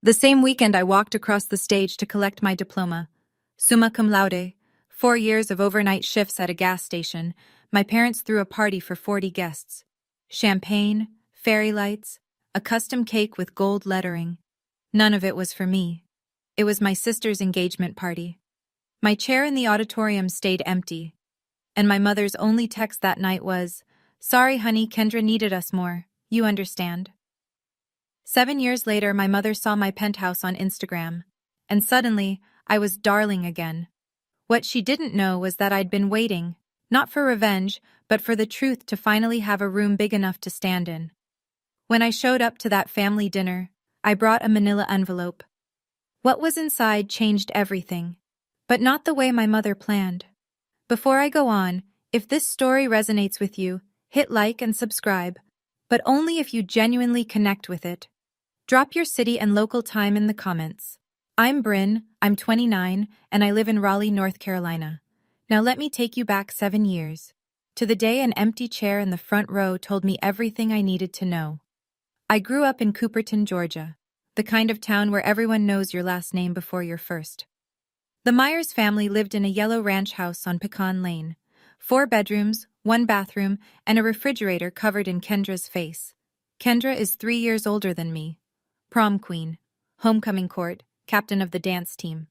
The same weekend I walked across the stage to collect my diploma. Summa cum laude, 4 years of overnight shifts at a gas station. My parents threw a party for 40 guests. Champagne, fairy lights, a custom cake with gold lettering. None of it was for me. It was my sister's engagement party. My chair in the auditorium stayed empty, and my mother's only text that night was, "Sorry, honey, Kendra needed us more. You understand." 7 years later, my mother saw my penthouse on Instagram, and suddenly, I was darling again. What she didn't know was that I'd been waiting, not for revenge, but for the truth to finally have a room big enough to stand in. When I showed up to that family dinner, I brought a manila envelope. What was inside changed everything, but not the way my mother planned. Before I go on, if this story resonates with you, hit like and subscribe, but only if you genuinely connect with it. Drop your city and local time in the comments. I'm Bryn, I'm 29, and I live in Raleigh, North Carolina. Now let me take you back 7 years, to the day an empty chair in the front row told me everything I needed to know. I grew up in Cooperton, Georgia, the kind of town where everyone knows your last name before your first. The Myers family lived in a yellow ranch house on Pecan Lane. 4 bedrooms, 1 bathroom, and a refrigerator covered in Kendra's face. Kendra is 3 years older than me. Prom queen, homecoming court, captain of the dance team.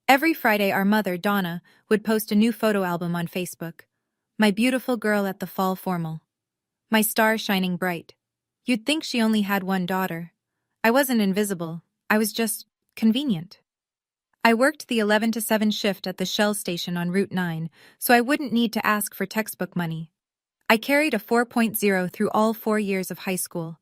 Every Friday our mother, Donna, would post a new photo album on Facebook. My beautiful girl at the fall formal. My star shining bright. You'd think she only had one daughter. I wasn't invisible, I was just convenient. I worked the 11 to 7 shift at the Shell station on Route 9, so I wouldn't need to ask for textbook money. I carried a 4.0 through all 4 years of high school.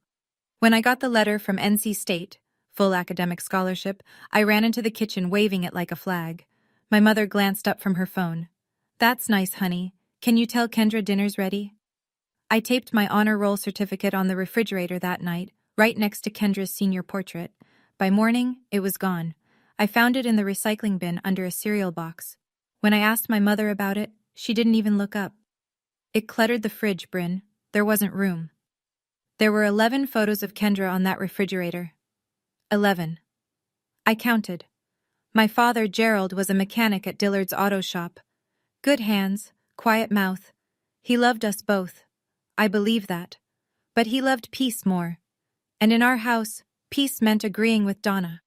When I got the letter from NC State, full academic scholarship, I ran into the kitchen waving it like a flag. My mother glanced up from her phone. "That's nice, honey. Can you tell Kendra dinner's ready?" I taped my honor roll certificate on the refrigerator that night, right next to Kendra's senior portrait. By morning, it was gone. I found it in the recycling bin under a cereal box. When I asked my mother about it, she didn't even look up. It cluttered the fridge, Bryn. There wasn't room. There were 11 photos of Kendra on that refrigerator. 11. I counted. My father, Gerald, was a mechanic at Dillard's auto shop. Good hands, quiet mouth. He loved us both. I believe that. But he loved peace more. And in our house, peace meant agreeing with Donna.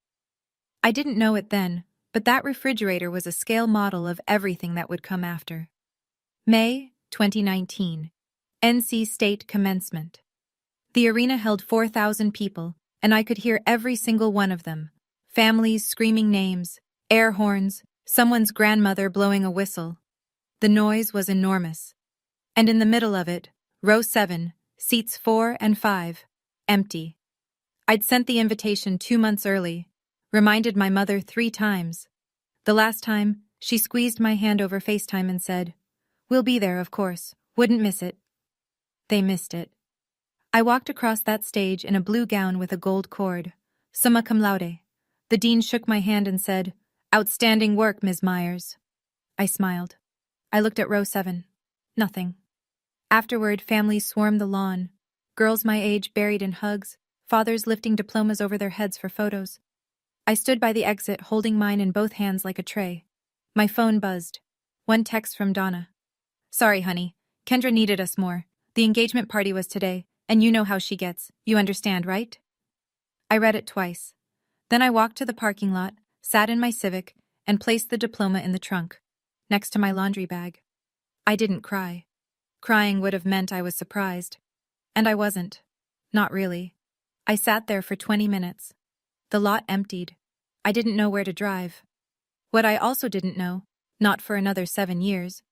I didn't know it then, but that refrigerator was a scale model of everything that would come after. May 2019. NC State commencement. The arena held 4,000 people, and I could hear every single one of them. Families screaming names, air horns, someone's grandmother blowing a whistle. The noise was enormous. And in the middle of it, row 7, seats 4 and 5, empty. I'd sent the invitation 2 months early, reminded my mother 3 times. The last time, she squeezed my hand over FaceTime and said, "We'll be there, of course. Wouldn't miss it." They missed it. I walked across that stage in a blue gown with a gold cord. Summa cum laude. The dean shook my hand and said, "Outstanding work, Ms. Myers." I smiled. I looked at row 7. Nothing. Afterward, families swarmed the lawn. Girls my age buried in hugs, fathers lifting diplomas over their heads for photos. I stood by the exit, holding mine in both hands like a tray. My phone buzzed. One text from Donna. "Sorry, honey. Kendra needed us more. The engagement party was today, and you know how she gets. You understand, right?" I read it twice. Then I walked to the parking lot, sat in my Civic, and placed the diploma in the trunk, next to my laundry bag. I didn't cry. Crying would have meant I was surprised. And I wasn't. Not really. I sat there for 20 minutes. The lot emptied. I didn't know where to drive. What I also didn't know, not for another 7 years,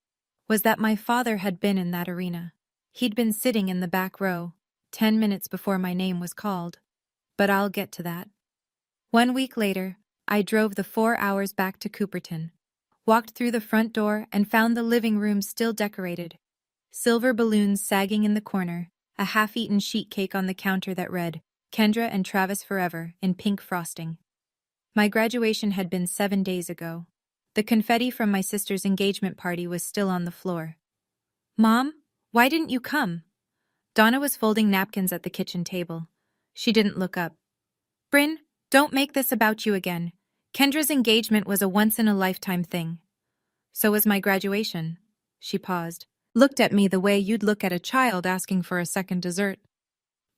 was that my father had been in that arena. He'd been sitting in the back row, 10 minutes before my name was called. But I'll get to that. 1 week later, I drove the 4 hours back to Cooperton, walked through the front door and found the living room still decorated. Silver balloons sagging in the corner, a half-eaten sheet cake on the counter that read, "Kendra and Travis Forever," in pink frosting. My graduation had been 7 days ago. The confetti from my sister's engagement party was still on the floor. "Mom, why didn't you come?" Donna was folding napkins at the kitchen table. She didn't look up. "Bryn, Don't make this about you again. Kendra's engagement was a once-in-a-lifetime thing. So was my graduation. She paused, looked at me the way you'd look at a child asking for a second dessert.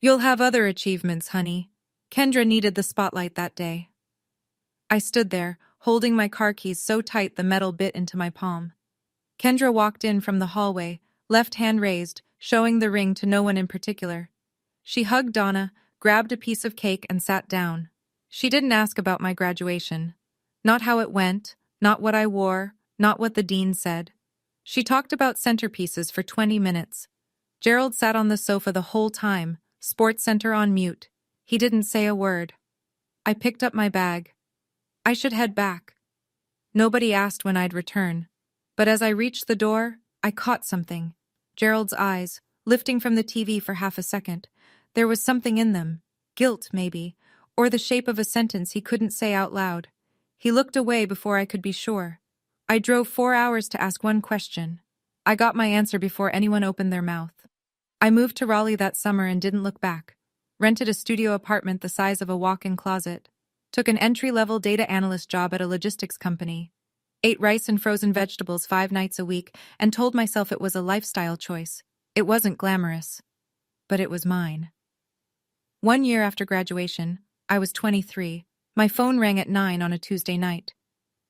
You'll have other achievements, honey. Kendra needed the spotlight that day. I stood there, holding my car keys so tight the metal bit into my palm. Kendra walked in from the hallway, left hand raised, showing the ring to no one in particular. She hugged Donna, grabbed a piece of cake and sat down. She didn't ask about my graduation. Not how it went, not what I wore, not what the dean said. She talked about centerpieces for 20 minutes. Gerald sat on the sofa the whole time, Sports Center on mute. He didn't say a word. I picked up my bag. I should head back. Nobody asked when I'd return. But as I reached the door, I caught something. Gerald's eyes, lifting from the TV for half a second. There was something in them. Guilt, maybe, or the shape of a sentence he couldn't say out loud. He looked away before I could be sure. I drove 4 hours to ask one question. I got my answer before anyone opened their mouth. I moved to Raleigh that summer and didn't look back. Rented a studio apartment the size of a walk-in closet. Took an entry-level data analyst job at a logistics company. Ate rice and frozen vegetables 5 nights a week and told myself it was a lifestyle choice. It wasn't glamorous. But it was mine. 1 year after graduation, I was 23. My phone rang at 9 on a Tuesday night.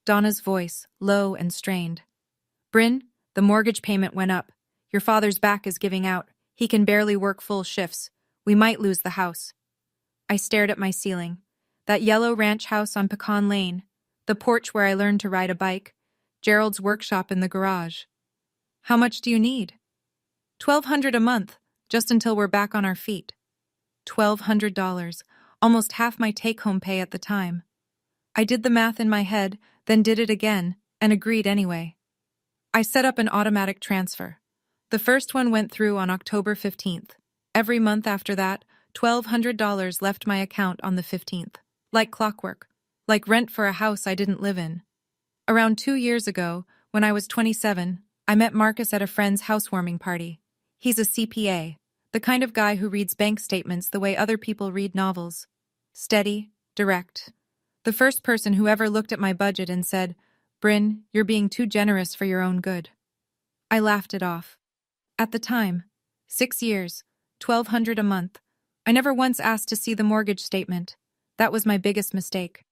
Donna's voice, low and strained. Bryn, the mortgage payment went up. Your father's back is giving out. He can barely work full shifts. We might lose the house. I stared at my ceiling. That yellow ranch house on Pecan Lane. The porch where I learned to ride a bike. Gerald's workshop in the garage. How much do you need? $1,200 a month, just until we're back on our feet. $1,200, almost half my take-home pay at the time. I did the math in my head, then did it again, and agreed anyway. I set up an automatic transfer. The first one went through on October 15th. Every month after that, $1,200 left my account on the 15th. Like clockwork. Like rent for a house I didn't live in. Around 2 years ago, when I was 27, I met Marcus at a friend's housewarming party. He's a CPA, the kind of guy who reads bank statements the way other people read novels. Steady, direct. The first person who ever looked at my budget and said, Bryn, you're being too generous for your own good. I laughed it off. At the time, 6 years, $1,200 a month. I never once asked to see the mortgage statement. That was my biggest mistake.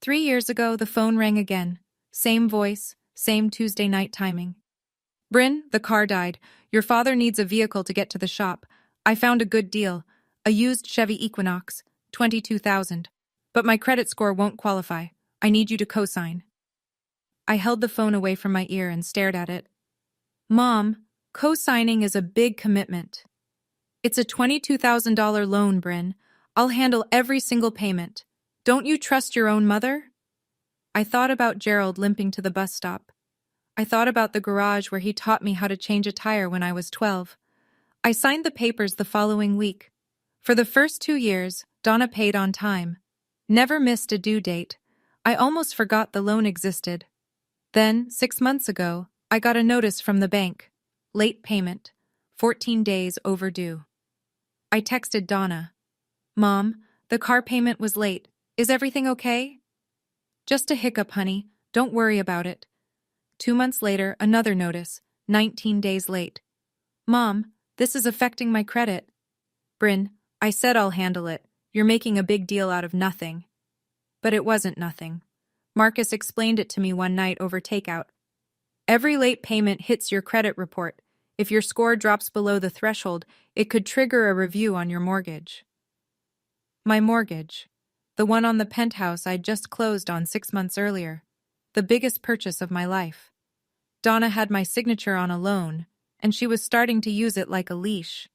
3 years ago, the phone rang again. Same voice, same Tuesday night timing. Bryn, the car died. Your father needs a vehicle to get to the shop. I found a good deal. A used Chevy Equinox, $22,000. But my credit score won't qualify. I need you to co-sign. I held the phone away from my ear and stared at it. Mom, co-signing is a big commitment. It's a $22,000 loan, Bryn. I'll handle every single payment. Don't you trust your own mother? I thought about Gerald limping to the bus stop. I thought about the garage where he taught me how to change a tire when I was 12. I signed the papers the following week. For the first 2 years, Donna paid on time. Never missed a due date. I almost forgot the loan existed. Then, 6 months ago, I got a notice from the bank. Late payment. 14 days overdue. I texted Donna. Mom, the car payment was late. Is everything okay? Just a hiccup, honey. Don't worry about it. 2 months later, another notice. 19 days late. Mom, this is affecting my credit. Bryn, I said I'll handle it. You're making a big deal out of nothing. But it wasn't nothing. Marcus explained it to me one night over takeout. Every late payment hits your credit report. If your score drops below the threshold, it could trigger a review on your mortgage. My mortgage. The one on the penthouse I'd just closed on 6 months earlier. The biggest purchase of my life. Donna had my signature on a loan, and she was starting to use it like a leash.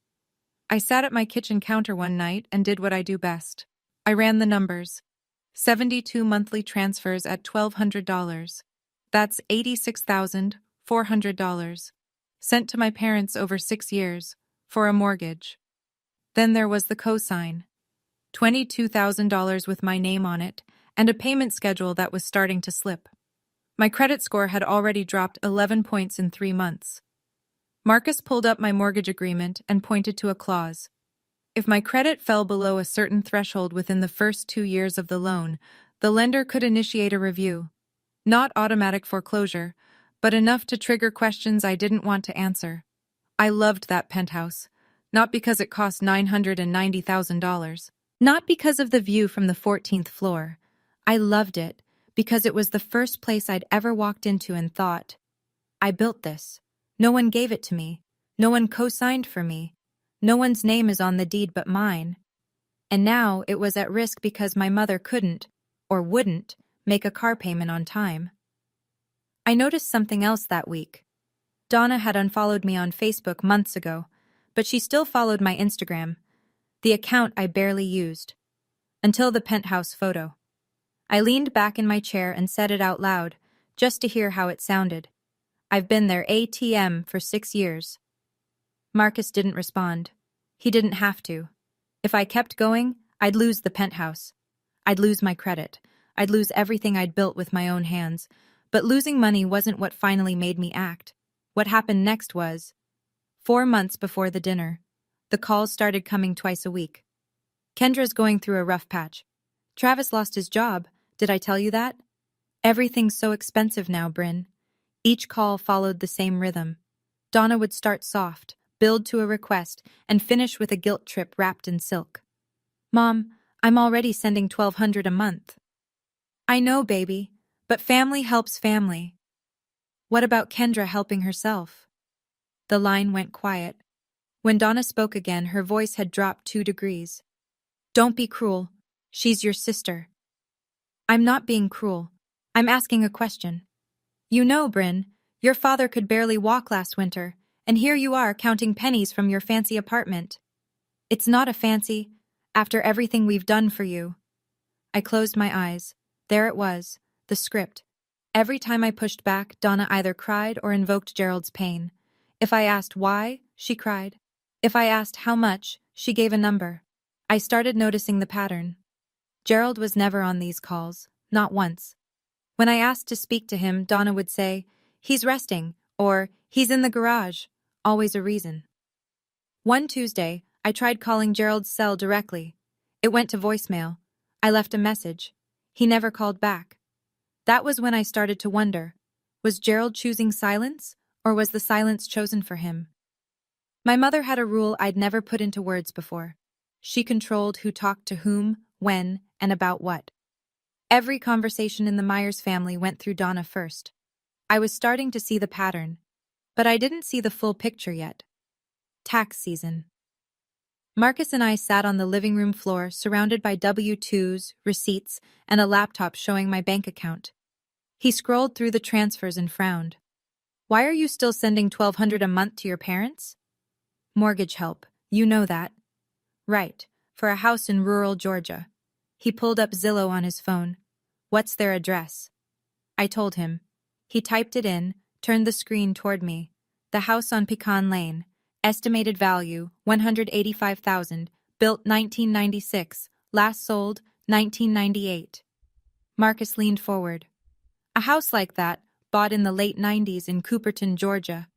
I sat at my kitchen counter one night and did what I do best. I ran the numbers. 72 monthly transfers at $1,200. That's $86,400. Sent to my parents over 6 years, for a mortgage. Then there was the cosign. $22,000 with my name on it, and a payment schedule that was starting to slip. My credit score had already dropped 11 points in 3 months. Marcus pulled up my mortgage agreement and pointed to a clause. If my credit fell below a certain threshold within the first 2 years of the loan, the lender could initiate a review. Not automatic foreclosure, but enough to trigger questions I didn't want to answer. I loved that penthouse, not because it cost $990,000. Not because of the view from the 14th floor. I loved it because it was the first place I'd ever walked into and thought, I built this. No one gave it to me. No one co-signed for me. No one's name is on the deed but mine. And now it was at risk because my mother couldn't, or wouldn't, make a car payment on time. I noticed something else that week. Donna had unfollowed me on Facebook months ago, but she still followed my Instagram, the account I barely used. Until the penthouse photo. I leaned back in my chair and said it out loud, just to hear how it sounded. I've been their ATM for 6 years. Marcus didn't respond. He didn't have to. If I kept going, I'd lose the penthouse. I'd lose my credit. I'd lose everything I'd built with my own hands. But losing money wasn't what finally made me act. What happened next was 4 months before the dinner. The calls started coming twice a week. Kendra's going through a rough patch. Travis lost his job. Did I tell you that? Everything's so expensive now, Bryn. Each call followed the same rhythm. Donna would start soft, build to a request, and finish with a guilt trip wrapped in silk. Mom, I'm already sending $1,200 a month. I know, baby, but family helps family. What about Kendra helping herself? The line went quiet. When Donna spoke again, her voice had dropped 2 degrees. Don't be cruel. She's your sister. I'm not being cruel. I'm asking a question. You know, Bryn, your father could barely walk last winter, and here you are counting pennies from your fancy apartment. It's not a fancy, after everything we've done for you. I closed my eyes. There it was, the script. Every time I pushed back, Donna either cried or invoked Gerald's pain. If I asked why, she cried. If I asked how much, she gave a number. I started noticing the pattern. Gerald was never on these calls, not once. When I asked to speak to him, Donna would say, he's resting, or he's in the garage, always a reason. One Tuesday, I tried calling Gerald's cell directly. It went to voicemail. I left a message. He never called back. That was when I started to wonder, was Gerald choosing silence, or was the silence chosen for him? My mother had a rule I'd never put into words before. She controlled who talked to whom, when, and about what. Every conversation in the Myers family went through Donna first. I was starting to see the pattern, but I didn't see the full picture yet. Tax season. Marcus and I sat on the living room floor, surrounded by W-2s, receipts, and a laptop showing my bank account. He scrolled through the transfers and frowned. Why are you still sending $1,200 a month to your parents? Mortgage help, you know that. Right, for a house in rural Georgia. He pulled up Zillow on his phone. What's their address? I told him. He typed it in, turned the screen toward me. The house on Pecan Lane. Estimated value, $185,000, built 1996, last sold, 1998. Marcus leaned forward. A house like that, bought in the late 90s in Cooperton, Georgia.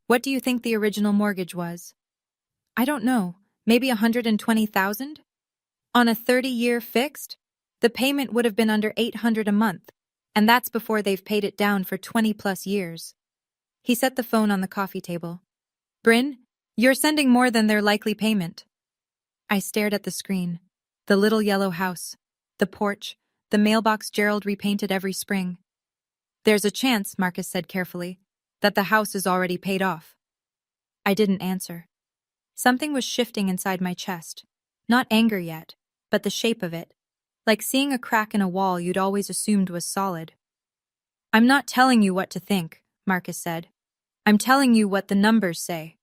What do you think the original mortgage was? I don't know, maybe $120,000? On a 30-year fixed? The payment would have been under $800 a month, and that's before they've paid it down for 20-plus years. He set the phone on the coffee table. Bryn, you're sending more than their likely payment. I stared at the screen. The little yellow house, the porch, the mailbox Gerald repainted every spring. There's a chance, Marcus said carefully, that the house is already paid off. I didn't answer. Something was shifting inside my chest. Not anger yet, but the shape of it. Like seeing a crack in a wall you'd always assumed was solid. I'm not telling you what to think, Marcus said. I'm telling you what the numbers say.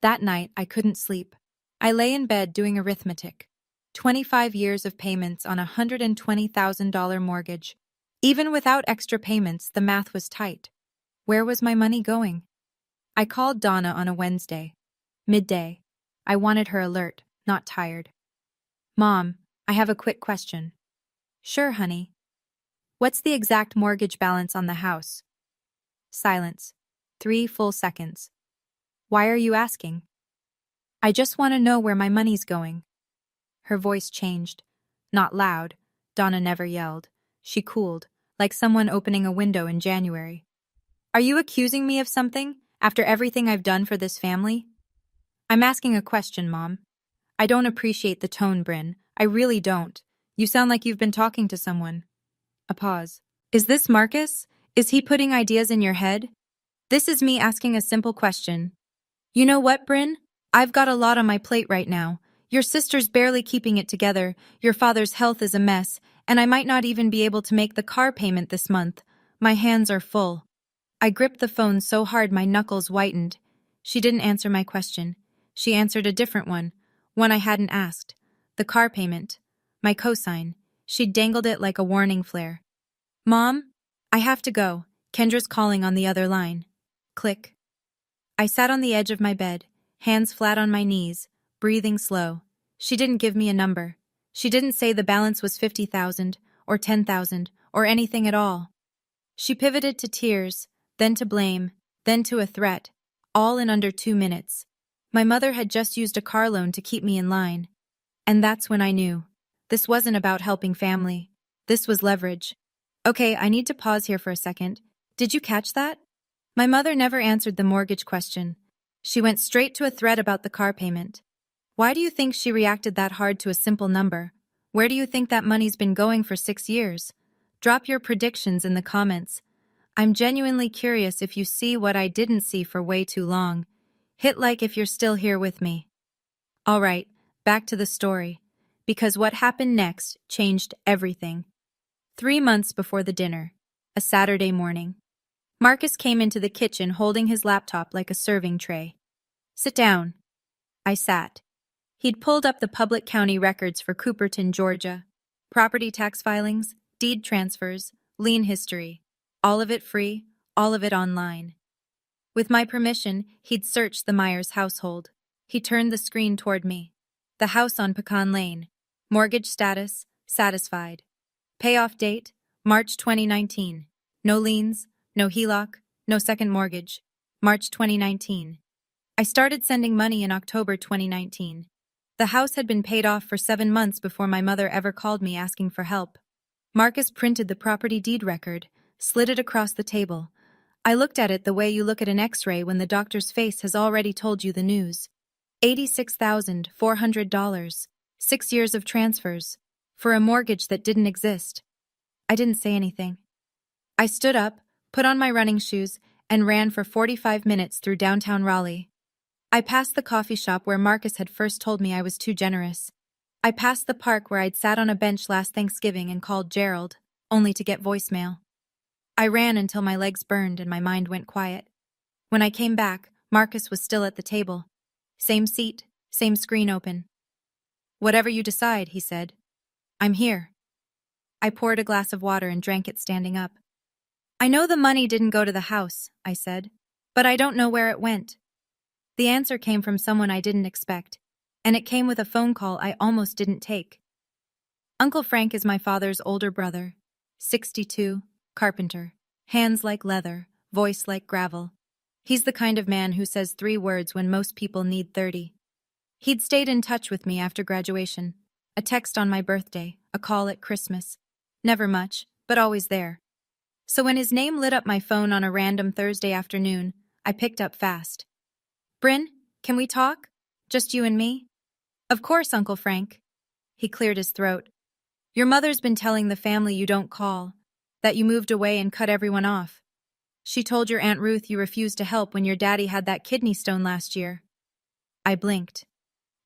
That night, I couldn't sleep. I lay in bed doing arithmetic. 25 years of payments on a $120,000 mortgage. Even without extra payments, the math was tight. Where was my money going? I called Donna on a Wednesday. Midday. I wanted her alert, not tired. Mom, I have a quick question. Sure, honey. What's the exact mortgage balance on the house? Silence. 3 full seconds. Why are you asking? I just want to know where my money's going. Her voice changed. Not loud. Donna never yelled. She cooled, like someone opening a window in January. Are you accusing me of something, after everything I've done for this family? I'm asking a question, Mom. I don't appreciate the tone, Bryn. I really don't. You sound like you've been talking to someone. A pause. Is this Marcus? Is he putting ideas in your head? This is me asking a simple question. You know what, Bryn? I've got a lot on my plate right now. Your sister's barely keeping it together, your father's health is a mess, and I might not even be able to make the car payment this month. My hands are full. I gripped the phone so hard my knuckles whitened. She didn't answer my question. She answered a different one I hadn't asked. The car payment. My cosign. She dangled it like a warning flare. Mom? I have to go. Kendra's calling on the other line. Click. I sat on the edge of my bed, hands flat on my knees, breathing slow. She didn't give me a number. She didn't say the balance was 50,000 or 10,000 or anything at all. She pivoted to tears, then to blame, then to a threat, all in under 2 minutes. My mother had just used a car loan to keep me in line. And that's when I knew. This wasn't about helping family. This was leverage. Okay, I need to pause here for a second. Did you catch that? My mother never answered the mortgage question. She went straight to a threat about the car payment. Why do you think she reacted that hard to a simple number? Where do you think that money's been going for 6 years? Drop your predictions in the comments. I'm genuinely curious if you see what I didn't see for way too long. Hit like if you're still here with me. Alright, back to the story. Because what happened next changed everything. 3 months before the dinner, a Saturday morning, Marcus came into the kitchen holding his laptop like a serving tray. Sit down. I sat. He'd pulled up the public county records for Cooperton, Georgia. Property tax filings, deed transfers, lien history. All of it free, all of it online. With my permission, he'd searched the Myers household. He turned the screen toward me. The house on Pecan Lane. Mortgage status, satisfied. Payoff date, March 2019. No liens, no HELOC, no second mortgage. March 2019. I started sending money in October 2019. The house had been paid off for 7 months before my mother ever called me asking for help. Marcus printed the property deed record, slid it across the table. I looked at it the way you look at an X-ray when the doctor's face has already told you the news. $86,400. 6 years of transfers. For a mortgage that didn't exist. I didn't say anything. I stood up, put on my running shoes, and ran for 45 minutes through downtown Raleigh. I passed the coffee shop where Marcus had first told me I was too generous. I passed the park where I'd sat on a bench last Thanksgiving and called Gerald, only to get voicemail. I ran until my legs burned and my mind went quiet. When I came back, Marcus was still at the table. Same seat, same screen open. Whatever you decide, he said. I'm here. I poured a glass of water and drank it standing up. I know the money didn't go to the house, I said, but I don't know where it went. The answer came from someone I didn't expect, and it came with a phone call I almost didn't take. Uncle Frank is my father's older brother, 62, carpenter, hands like leather, voice like gravel. He's the kind of man who says 3 words when most people need 30. He'd stayed in touch with me after graduation, a text on my birthday, a call at Christmas. Never much, but always there. So when his name lit up my phone on a random Thursday afternoon, I picked up fast. Bryn, can we talk? Just you and me? Of course, Uncle Frank. He cleared his throat. Your mother's been telling the family you don't call, that you moved away and cut everyone off. She told your Aunt Ruth you refused to help when your daddy had that kidney stone last year. I blinked.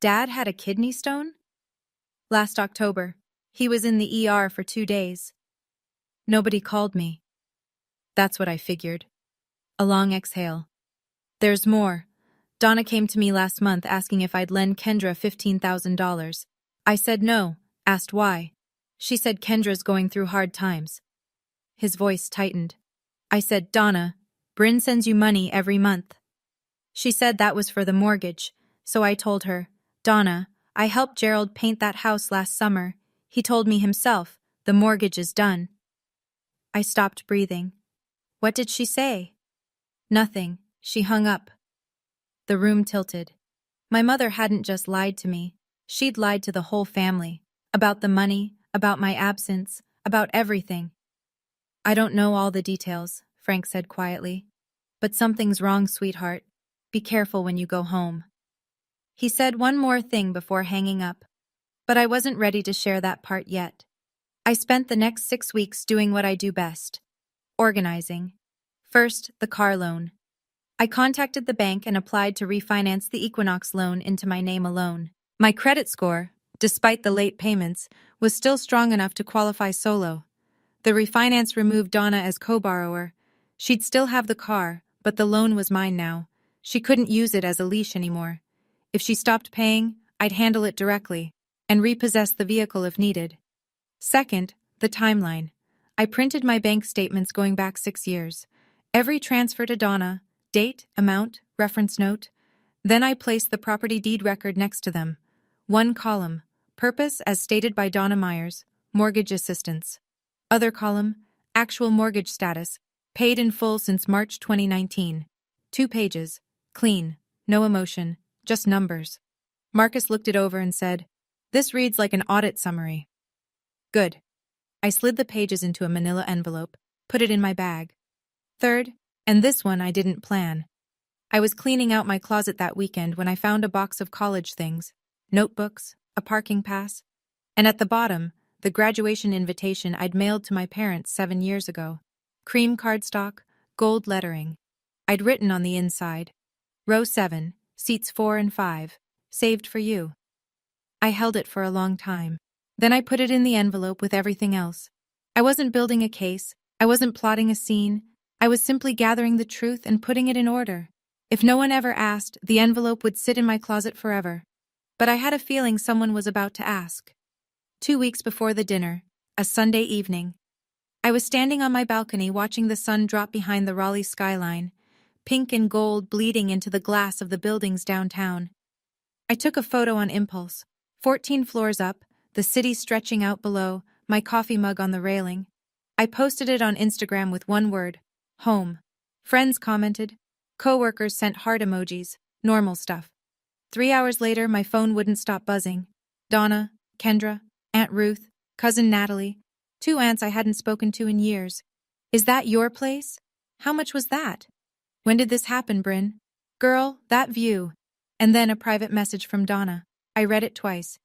Dad had a kidney stone? Last October. He was in the ER for 2 days. Nobody called me. That's what I figured. A long exhale. There's more. Donna came to me last month asking if I'd lend Kendra $15,000. I said no, asked why. She said Kendra's going through hard times. His voice tightened. I said, Donna, Bryn sends you money every month. She said that was for the mortgage, so I told her, Donna, I helped Gerald paint that house last summer. He told me himself, the mortgage is done. I stopped breathing. What did she say? Nothing. She hung up. The room tilted. My mother hadn't just lied to me. She'd lied to the whole family. About the money, about my absence, about everything. I don't know all the details, Frank said quietly. But something's wrong, sweetheart. Be careful when you go home. He said one more thing before hanging up. But I wasn't ready to share that part yet. I spent the next 6 weeks doing what I do best. Organizing. First, the car loan. I contacted the bank and applied to refinance the Equinox loan into my name alone. My credit score, despite the late payments, was still strong enough to qualify solo. The refinance removed Donna as co-borrower. She'd still have the car, but the loan was mine now. She couldn't use it as a leash anymore. If she stopped paying, I'd handle it directly and repossess the vehicle if needed. Second, the timeline. I printed my bank statements going back 6 years. Every transfer to Donna, date, amount, reference note. Then I placed the property deed record next to them. One column, purpose as stated by Donna Myers, mortgage assistance. Other column, actual mortgage status, paid in full since March 2019. 2 pages, clean, no emotion, just numbers. Marcus looked it over and said, "This reads like an audit summary." Good. I slid the pages into a manila envelope, put it in my bag. Third, and this one I didn't plan. I was cleaning out my closet that weekend when I found a box of college things, notebooks, a parking pass, and at the bottom, the graduation invitation I'd mailed to my parents 7 years ago. Cream cardstock, gold lettering. I'd written on the inside, Row 7, seats 4 and 5, saved for you. I held it for a long time. Then I put it in the envelope with everything else. I wasn't building a case, I wasn't plotting a scene, I was simply gathering the truth and putting it in order. If no one ever asked, the envelope would sit in my closet forever. But I had a feeling someone was about to ask. 2 weeks before the dinner, a Sunday evening, I was standing on my balcony watching the sun drop behind the Raleigh skyline, pink and gold bleeding into the glass of the buildings downtown. I took a photo on impulse, 14 floors up, the city stretching out below, my coffee mug on the railing. I posted it on Instagram with one word, home. Friends commented. Co-workers sent heart emojis, normal stuff. 3 hours later, my phone wouldn't stop buzzing. Donna, Kendra, Aunt Ruth, Cousin Natalie, 2 aunts I hadn't spoken to in years. Is that your place? How much was that? When did this happen, Bryn? Girl, that view. And then a private message from Donna. I read it twice.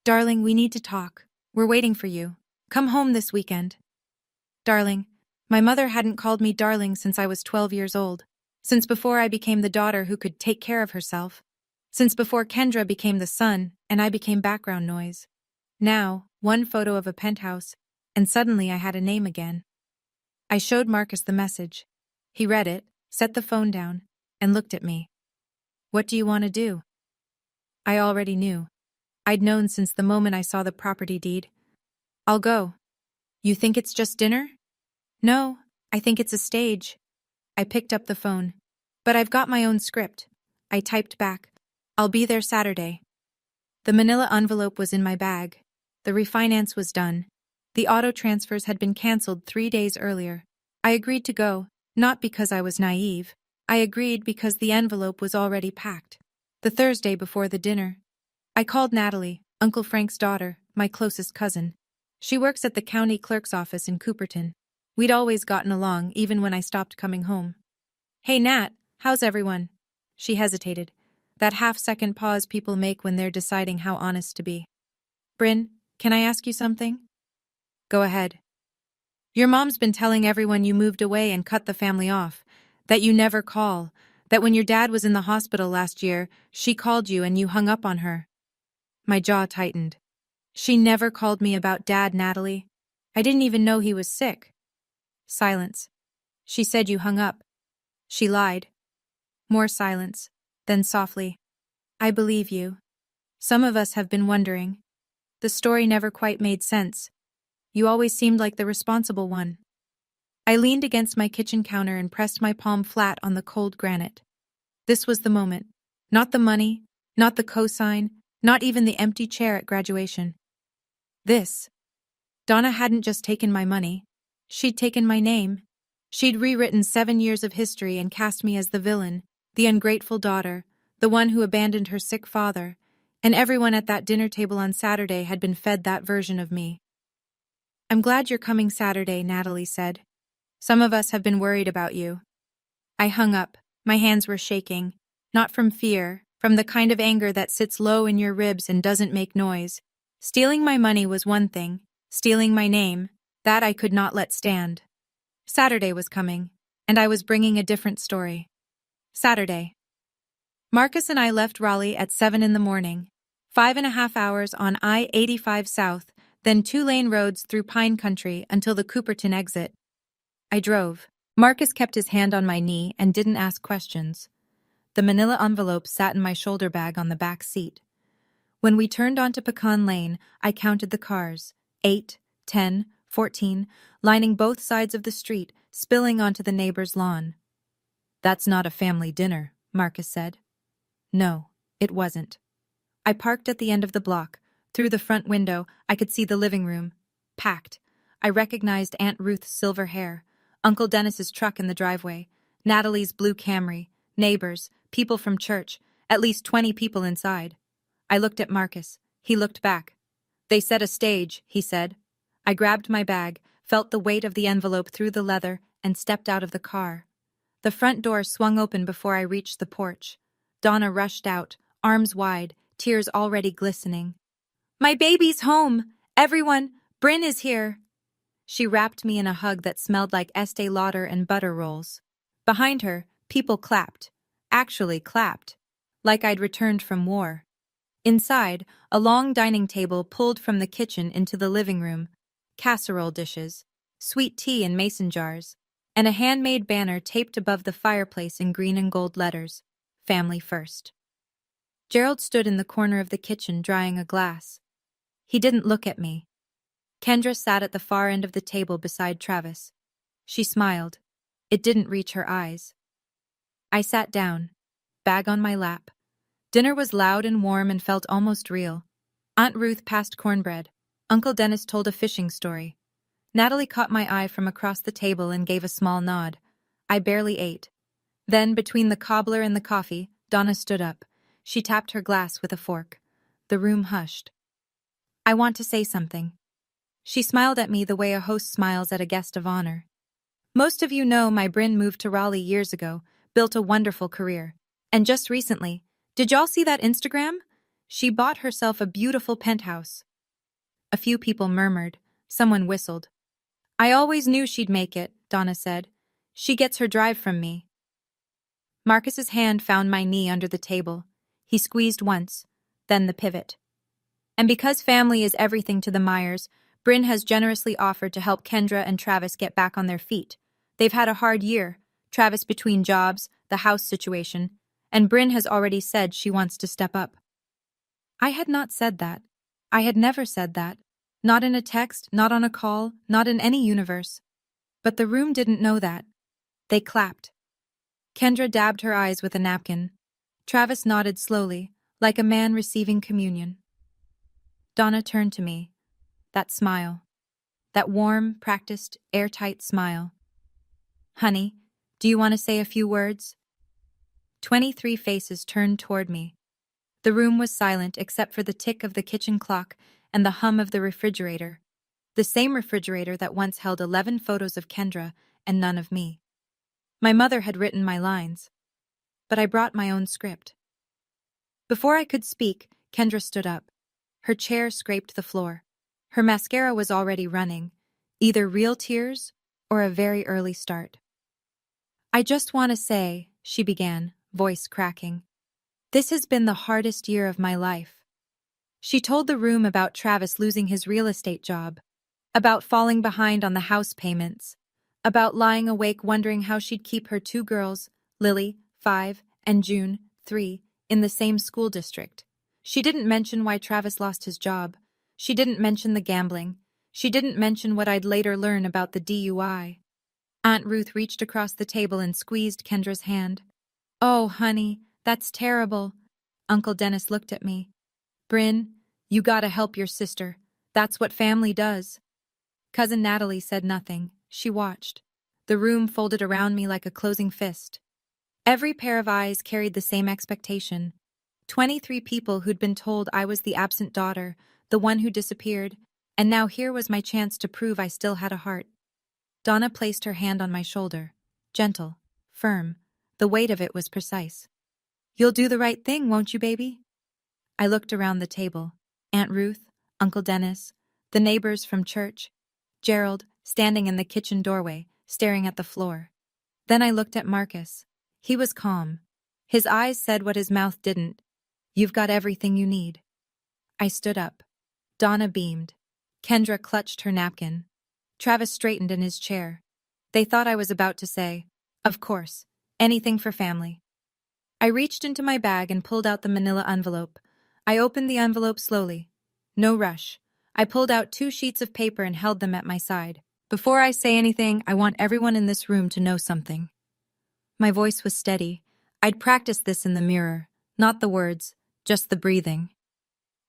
Darling, we need to talk. We're waiting for you. Come home this weekend. Darling. My mother hadn't called me darling since I was 12 years old. Since before I became the daughter who could take care of herself. Since before Kendra became the son and I became background noise. Now, one photo of a penthouse, and suddenly I had a name again. I showed Marcus the message. He read it, set the phone down, and looked at me. What do you want to do? I already knew. I'd known since the moment I saw the property deed. I'll go. You think it's just dinner? No, I think it's a stage. I picked up the phone. But I've got my own script. I typed back. I'll be there Saturday. The manila envelope was in my bag. The refinance was done. The auto transfers had been canceled 3 days earlier. I agreed to go, not because I was naive. I agreed because the envelope was already packed. The Thursday before the dinner. I called Natalie, Uncle Frank's daughter, my closest cousin. She works at the county clerk's office in Cooperton. We'd always gotten along, even when I stopped coming home. Hey Nat, how's everyone? She hesitated. That half-second pause people make when they're deciding how honest to be. Bryn, can I ask you something? Go ahead. Your mom's been telling everyone you moved away and cut the family off, that you never call, that when your dad was in the hospital last year, she called you and you hung up on her. My jaw tightened. She never called me about Dad, Natalie. I didn't even know he was sick. Silence. She said you hung up. She lied. More silence. Then softly. I believe you. Some of us have been wondering. The story never quite made sense. You always seemed like the responsible one. I leaned against my kitchen counter and pressed my palm flat on the cold granite. This was the moment. Not the money, not the cosign, not even the empty chair at graduation. This. Donna hadn't just taken my money. She'd taken my name. She'd rewritten 7 years of history and cast me as the villain, the ungrateful daughter, the one who abandoned her sick father, and everyone at that dinner table on Saturday had been fed that version of me. "I'm glad you're coming Saturday," Natalie said. "Some of us have been worried about you." I hung up. My hands were shaking. Not from fear, from the kind of anger that sits low in your ribs and doesn't make noise. Stealing my money was one thing. Stealing my name, that I could not let stand. Saturday was coming, and I was bringing a different story. Saturday. Marcus and I left Raleigh at 7 in the morning. 5.5 hours on I-85 South, then 2-lane roads through pine country until the Cooperton exit. I drove. Marcus kept his hand on my knee and didn't ask questions. The manila envelope sat in my shoulder bag on the back seat. When we turned onto Pecan Lane, I counted the cars. 8, 10, 14, lining both sides of the street, spilling onto the neighbor's lawn. "That's not a family dinner," Marcus said. No, it wasn't. I parked at the end of the block. Through the front window, I could see the living room. Packed. I recognized Aunt Ruth's silver hair, Uncle Dennis's truck in the driveway, Natalie's blue Camry, neighbors, people from church, at least 20 people inside. I looked at Marcus. He looked back. "They set a stage," he said. I grabbed my bag, felt the weight of the envelope through the leather, and stepped out of the car. The front door swung open before I reached the porch. Donna rushed out, arms wide, tears already glistening. "My baby's home! Everyone, Bryn is here!" She wrapped me in a hug that smelled like Estee Lauder and butter rolls. Behind her, people clapped. Actually clapped. Like I'd returned from war. Inside, a long dining table pulled from the kitchen into the living room. Casserole dishes, sweet tea in mason jars, and a handmade banner taped above the fireplace in green and gold letters. Family first. Gerald stood in the corner of the kitchen drying a glass. He didn't look at me. Kendra sat at the far end of the table beside Travis. She smiled. It didn't reach her eyes. I sat down, bag on my lap. Dinner was loud and warm and felt almost real. Aunt Ruth passed cornbread. Uncle Dennis told a fishing story. Natalie caught my eye from across the table and gave a small nod. I barely ate. Then, between the cobbler and the coffee, Donna stood up. She tapped her glass with a fork. The room hushed. "I want to say something." She smiled at me the way a host smiles at a guest of honor. "Most of you know my Bryn moved to Raleigh years ago, built a wonderful career. And just recently, did y'all see that Instagram? She bought herself a beautiful penthouse." A few people murmured. Someone whistled. "I always knew she'd make it," Donna said. "She gets her drive from me." Marcus's hand found my knee under the table. He squeezed once, then the pivot. "And because family is everything to the Myers, Bryn has generously offered to help Kendra and Travis get back on their feet. They've had a hard year, Travis between jobs, the house situation, and Bryn has already said she wants to step up." I had not said that. I had never said that. Not in a text, not on a call, not in any universe. But the room didn't know that. They clapped. Kendra dabbed her eyes with a napkin. Travis nodded slowly, like a man receiving communion. Donna turned to me. That smile. That warm, practiced, airtight smile. "Honey, do you want to say a few words?" 23 faces turned toward me. The room was silent except for the tick of the kitchen clock and the hum of the refrigerator. The same refrigerator that once held 11 photos of Kendra and none of me. My mother had written my lines. But I brought my own script. Before I could speak, Kendra stood up. Her chair scraped the floor. Her mascara was already running, either real tears or a very early start. "I just want to say," she began, voice cracking, "this has been the hardest year of my life." She told the room about Travis losing his real estate job, about falling behind on the house payments, about lying awake wondering how she'd keep her 2 girls, Lily, 5, and June, 3, in the same school district. She didn't mention why Travis lost his job. She didn't mention the gambling. She didn't mention what I'd later learn about the DUI. Aunt Ruth reached across the table and squeezed Kendra's hand. "Oh, honey, that's terrible." Uncle Dennis looked at me. "Bryn, you gotta help your sister. That's what family does." Cousin Natalie said nothing. She watched. The room folded around me like a closing fist. Every pair of eyes carried the same expectation. 23 people who'd been told I was the absent daughter, the one who disappeared, and now here was my chance to prove I still had a heart. Donna placed her hand on my shoulder. Gentle, firm. The weight of it was precise. "You'll do the right thing, won't you, baby?" I looked around the table. Aunt Ruth, Uncle Dennis, the neighbors from church, Gerald, standing in the kitchen doorway, staring at the floor. Then I looked at Marcus. He was calm. His eyes said what his mouth didn't. "You've got everything you need." I stood up. Donna beamed. Kendra clutched her napkin. Travis straightened in his chair. They thought I was about to say, "Of course, anything for family." I reached into my bag and pulled out the manila envelope. I opened the envelope slowly. No rush. I pulled out 2 sheets of paper and held them at my side. "Before I say anything, I want everyone in this room to know something." My voice was steady. I'd practiced this in the mirror, not the words, just the breathing.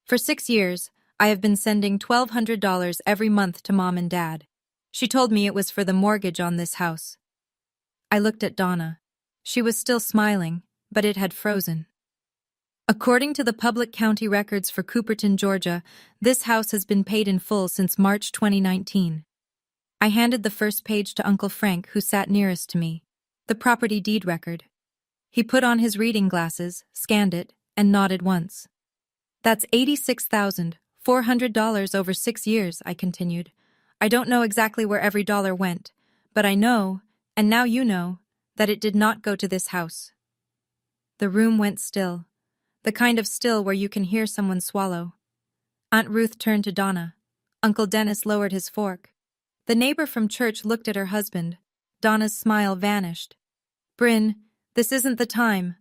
For 6 years, I have been sending $1,200 every month to Mom and Dad. She told me it was for the mortgage on this house. I looked at Donna. She was still smiling, but it had frozen. "According to the public county records for Cooperton, Georgia, this house has been paid in full since March 2019. I handed the first page to Uncle Frank, who sat nearest to me. The property deed record. He put on his reading glasses, scanned it, and nodded once. "That's $86,400 over 6 years, I continued. "I don't know exactly where every dollar went, but I know, and now you know, that it did not go to this house." The room went still. The kind of still where you can hear someone swallow. Aunt Ruth turned to Donna. Uncle Dennis lowered his fork. The neighbor from church looked at her husband. Donna's smile vanished. "Bryn, this isn't the time."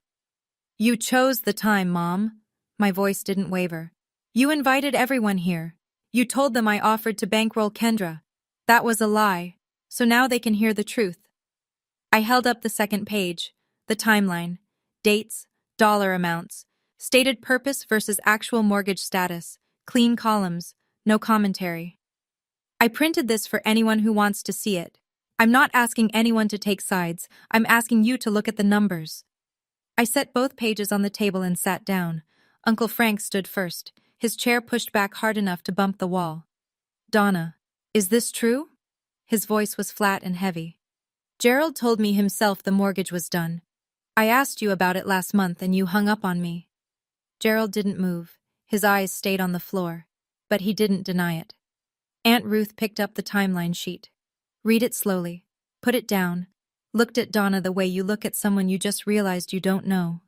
"You chose the time, Mom." My voice didn't waver. "You invited everyone here. You told them I offered to bankroll Kendra. That was a lie, so now they can hear the truth." I held up the second page, the timeline, dates, dollar amounts, stated purpose versus actual mortgage status, clean columns, no commentary. "I printed this for anyone who wants to see it. I'm not asking anyone to take sides, I'm asking you to look at the numbers." I set both pages on the table and sat down. Uncle Frank stood first, his chair pushed back hard enough to bump the wall. "Donna, is this true?" His voice was flat and heavy. "Gerald told me himself the mortgage was done. I asked you about it last month and you hung up on me." Gerald didn't move. His eyes stayed on the floor, but he didn't deny it. Aunt Ruth picked up the timeline sheet. "Read it slowly. Put it down." Looked at Donna the way you look at someone you just realized you don't know.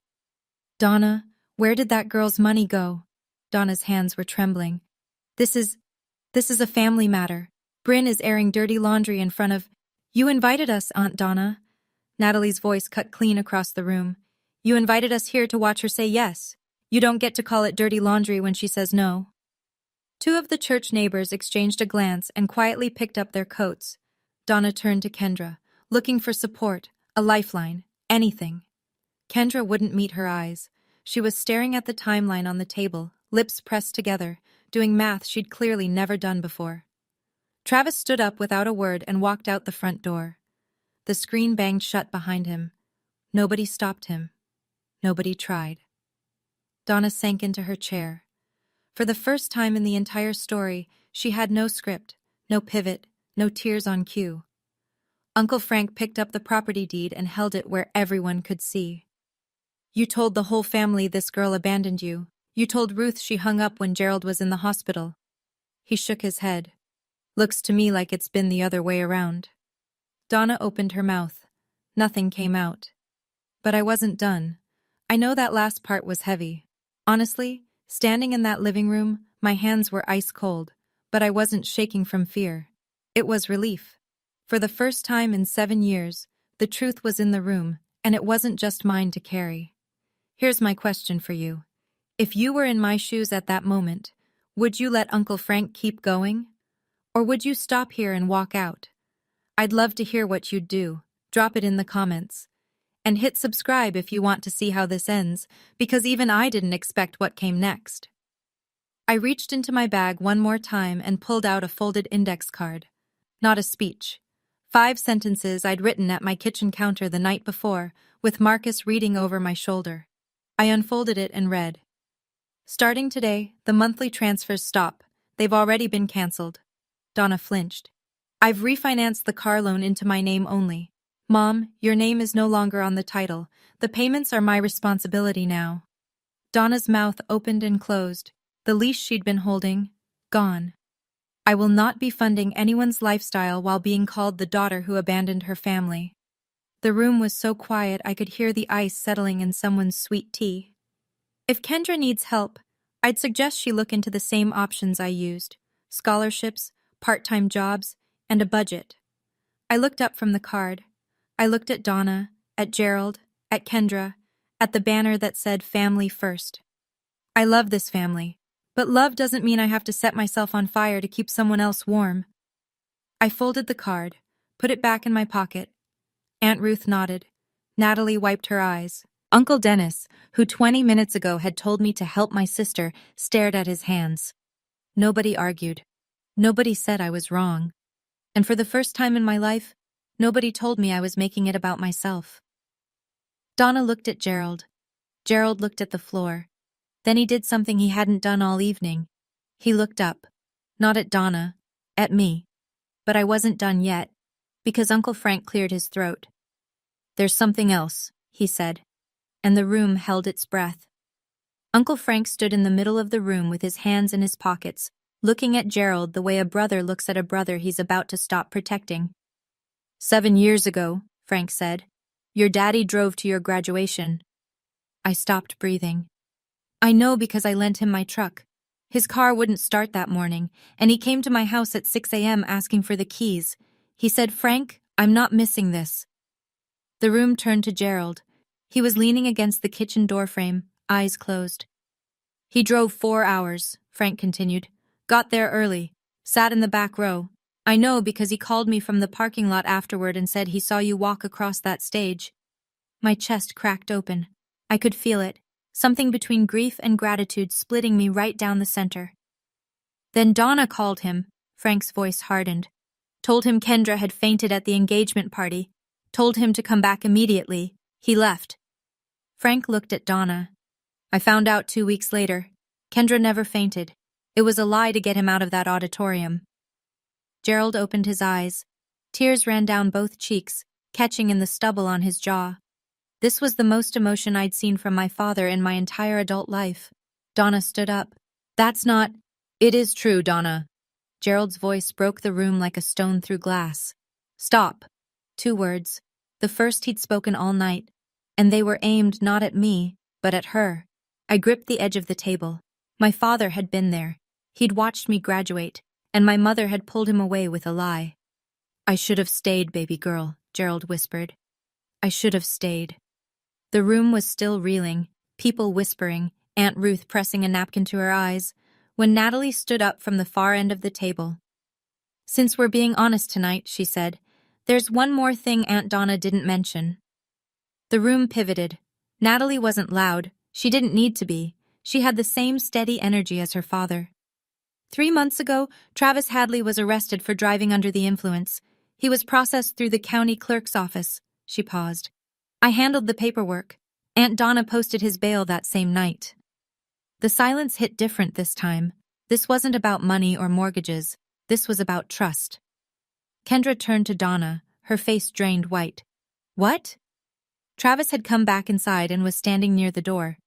"Donna, where did that girl's money go?" Donna's hands were trembling. This is a family matter. Bryn is airing dirty laundry in front of—" "You invited us, Aunt Donna." Natalie's voice cut clean across the room. "You invited us here to watch her say yes. You don't get to call it dirty laundry when she says no." 2 of the church neighbors exchanged a glance and quietly picked up their coats. Donna turned to Kendra, looking for support, a lifeline, anything. Kendra wouldn't meet her eyes. She was staring at the timeline on the table, lips pressed together, doing math she'd clearly never done before. Travis stood up without a word and walked out the front door. The screen banged shut behind him. Nobody stopped him. Nobody tried. Donna sank into her chair. For the first time in the entire story, she had no script, no pivot, no tears on cue. Uncle Frank picked up the property deed and held it where everyone could see. "You told the whole family this girl abandoned you. You told Ruth she hung up when Gerald was in the hospital." He shook his head. "Looks to me like it's been the other way around." Donna opened her mouth. Nothing came out. But I wasn't done. I know that last part was heavy. Honestly, standing in that living room, my hands were ice cold, but I wasn't shaking from fear. It was relief. For the first time in 7 years, the truth was in the room, and it wasn't just mine to carry. Here's my question for you. If you were in my shoes at that moment, would you let Uncle Frank keep going? Or would you stop here and walk out? I'd love to hear what you'd do. Drop it in the comments. And hit subscribe if you want to see how this ends, because even I didn't expect what came next. I reached into my bag one more time and pulled out a folded index card. Not a speech. 5 sentences I'd written at my kitchen counter the night before, with Marcus reading over my shoulder. I unfolded it and read. Starting today, the monthly transfers stop. They've already been canceled. Donna flinched. I've refinanced the car loan into my name only. Mom, your name is no longer on the title. The payments are my responsibility now. Donna's mouth opened and closed. The leash she'd been holding, gone. I will not be funding anyone's lifestyle while being called the daughter who abandoned her family. The room was so quiet I could hear the ice settling in someone's sweet tea. If Kendra needs help, I'd suggest she look into the same options I used: scholarships, part-time jobs, and a budget. I looked up from the card. I looked at Donna, at Gerald, at Kendra, at the banner that said Family First. I love this family, but love doesn't mean I have to set myself on fire to keep someone else warm. I folded the card, put it back in my pocket. Aunt Ruth nodded. Natalie wiped her eyes. Uncle Dennis, who 20 minutes ago had told me to help my sister, stared at his hands. Nobody argued. Nobody said I was wrong. And for the first time in my life, nobody told me I was making it about myself. Donna looked at Gerald. Gerald looked at the floor. Then he did something he hadn't done all evening. He looked up. Not at Donna, at me. But I wasn't done yet, because Uncle Frank cleared his throat. There's something else, he said. And the room held its breath. Uncle Frank stood in the middle of the room with his hands in his pockets, looking at Gerald the way a brother looks at a brother he's about to stop protecting. 7 years ago, Frank said, your daddy drove to your graduation. I stopped breathing. I know because I lent him my truck. His car wouldn't start that morning, and he came to my house at 6 a.m. asking for the keys. He said, Frank, I'm not missing this. The room turned to Gerald. He was leaning against the kitchen doorframe, eyes closed. He drove 4 hours, Frank continued. Got there early. Sat in the back row. I know because he called me from the parking lot afterward and said he saw you walk across that stage. My chest cracked open. I could feel it. Something between grief and gratitude splitting me right down the center. Then Donna called him. Frank's voice hardened. Told him Kendra had fainted at the engagement party. Told him to come back immediately. He left. Frank looked at Donna. I found out 2 weeks later. Kendra never fainted. It was a lie to get him out of that auditorium. Gerald opened his eyes. Tears ran down both cheeks, catching in the stubble on his jaw. This was the most emotion I'd seen from my father in my entire adult life. Donna stood up. That's not... It is true, Donna. Gerald's voice broke the room like a stone through glass. Stop. 2 words. The first he'd spoken all night. And they were aimed not at me, but at her. I gripped the edge of the table. My father had been there. He'd watched me graduate, and my mother had pulled him away with a lie. I should have stayed, baby girl, Gerald whispered. I should have stayed. The room was still reeling, people whispering, Aunt Ruth pressing a napkin to her eyes, when Natalie stood up from the far end of the table. Since we're being honest tonight, she said, there's one more thing Aunt Donna didn't mention. The room pivoted. Natalie wasn't loud. She didn't need to be. She had the same steady energy as her father. 3 months ago, Travis Hadley was arrested for driving under the influence. He was processed through the county clerk's office. She paused. I handled the paperwork. Aunt Donna posted his bail that same night. The silence hit different this time. This wasn't about money or mortgages. This was about trust. Kendra turned to Donna, her face drained white. What? Travis had come back inside and was standing near the door.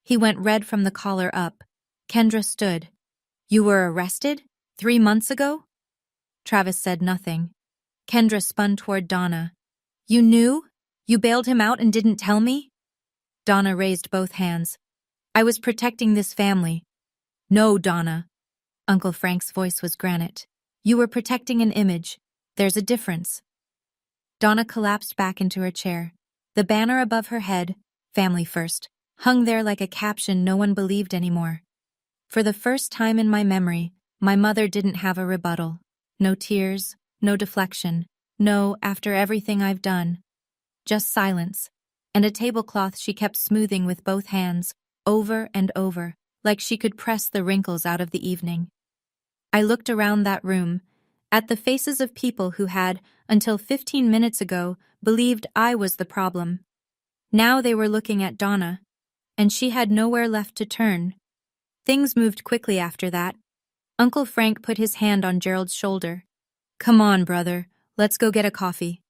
He went red from the collar up. Kendra stood. You were arrested? 3 months ago? Travis said nothing. Kendra spun toward Donna. You knew? You bailed him out and didn't tell me? Donna raised both hands. I was protecting this family. No, Donna. Uncle Frank's voice was granite. You were protecting an image. There's a difference. Donna collapsed back into her chair. The banner above her head, Family First, hung there like a caption no one believed anymore. For the first time in my memory, my mother didn't have a rebuttal. No tears, no deflection, no after everything I've done. Just silence, and a tablecloth she kept smoothing with both hands, over and over, like she could press the wrinkles out of the evening. I looked around that room. at the faces of people who had, until 15 minutes ago, believed I was the problem. Now they were looking at Donna, and she had nowhere left to turn. Things moved quickly after that. Uncle Frank put his hand on Gerald's shoulder. "Come on, brother, let's go get a coffee."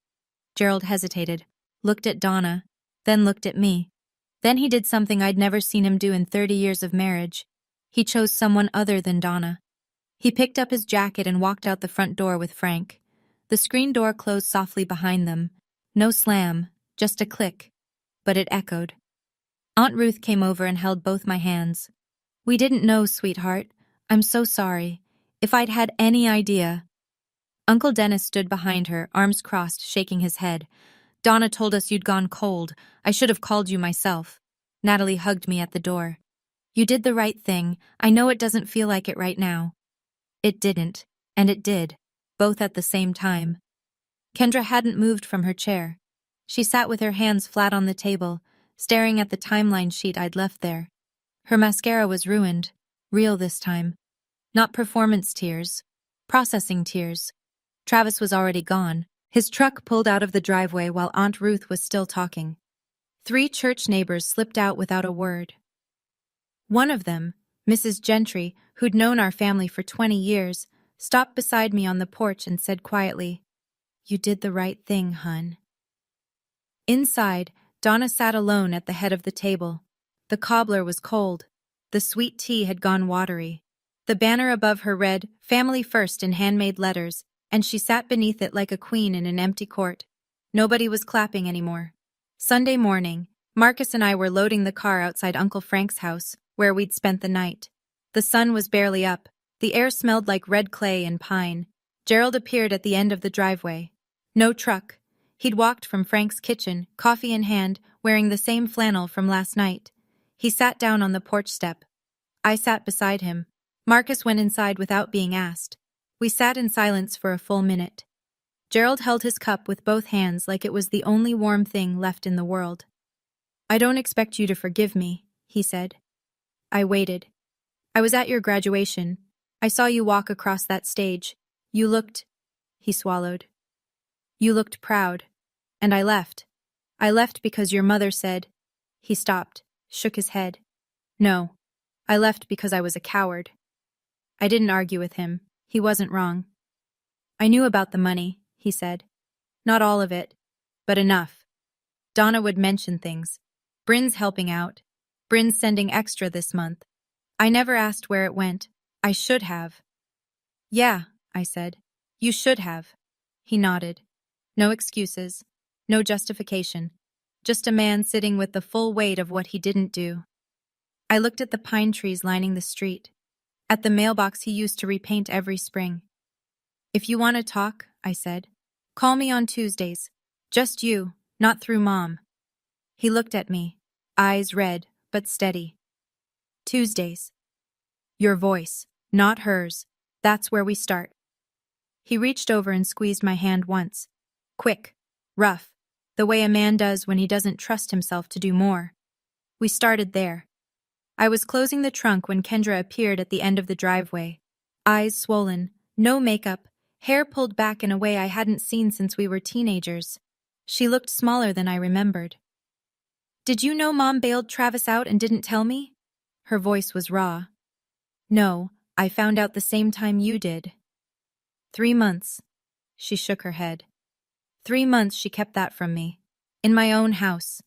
Gerald hesitated, looked at Donna, then looked at me. Then he did something I'd never seen him do in 30 years of marriage. He chose someone other than Donna. He picked up his jacket and walked out the front door with Frank. The screen door closed softly behind them. No slam, just a click. But it echoed. Aunt Ruth came over and held both my hands. "We didn't know, sweetheart. I'm so sorry. If I'd had any idea." Uncle Dennis stood behind her, arms crossed, shaking his head. "Donna told us you'd gone cold. I should have called you myself." Natalie hugged me at the door. "You did the right thing. I know it doesn't feel like it right now." It didn't, and it did, both at the same time. Kendra hadn't moved from her chair. She sat with her hands flat on the table, staring at the timeline sheet I'd left there. Her mascara was ruined, real this time. Not performance tears, processing tears. Travis was already gone. His truck pulled out of the driveway while Aunt Ruth was still talking. 3 church neighbors slipped out without a word. One of them, Mrs. Gentry, who'd known our family for 20 years, stopped beside me on the porch and said quietly, "You did the right thing, hun." Inside, Donna sat alone at the head of the table. The cobbler was cold. The sweet tea had gone watery. The banner above her read, "Family First" in handmade letters, and she sat beneath it like a queen in an empty court. Nobody was clapping anymore. Sunday morning, Marcus and I were loading the car outside Uncle Frank's house, where we'd spent the night. The sun was barely up. The air smelled like red clay and pine. Gerald appeared at the end of the driveway. No truck. He'd walked from Frank's kitchen, coffee in hand, wearing the same flannel from last night. He sat down on the porch step. I sat beside him. Marcus went inside without being asked. We sat in silence for a full minute. Gerald held his cup with both hands like it was the only warm thing left in the world. "I don't expect you to forgive me," he said. I waited. "I was at your graduation. I saw you walk across that stage. You looked—" He swallowed. "You looked proud. And I left. I left because your mother said—" He stopped, shook his head. "No. I left because I was a coward." I didn't argue with him. He wasn't wrong. "I knew about the money," he said. "Not all of it, but enough. Donna would mention things. Bryn's helping out. Bryn's sending extra this month. I never asked where it went. I should have." "Yeah," I said. "You should have." He nodded. No excuses. No justification. Just a man sitting with the full weight of what he didn't do. I looked at the pine trees lining the street. At the mailbox he used to repaint every spring. "If you want to talk," I said, "call me on Tuesdays. Just you, not through Mom." He looked at me, eyes red, but steady. "Tuesdays. Your voice, not hers. That's where we start." He reached over and squeezed my hand once. Quick, rough, the way a man does when he doesn't trust himself to do more. We started there. I was closing the trunk when Kendra appeared at the end of the driveway. Eyes swollen, no makeup, hair pulled back in a way I hadn't seen since we were teenagers. She looked smaller than I remembered. "Did you know Mom bailed Travis out and didn't tell me?" Her voice was raw. "No, I found out the same time you did." 3 months. She shook her head. 3 months she kept that from me. In my own house.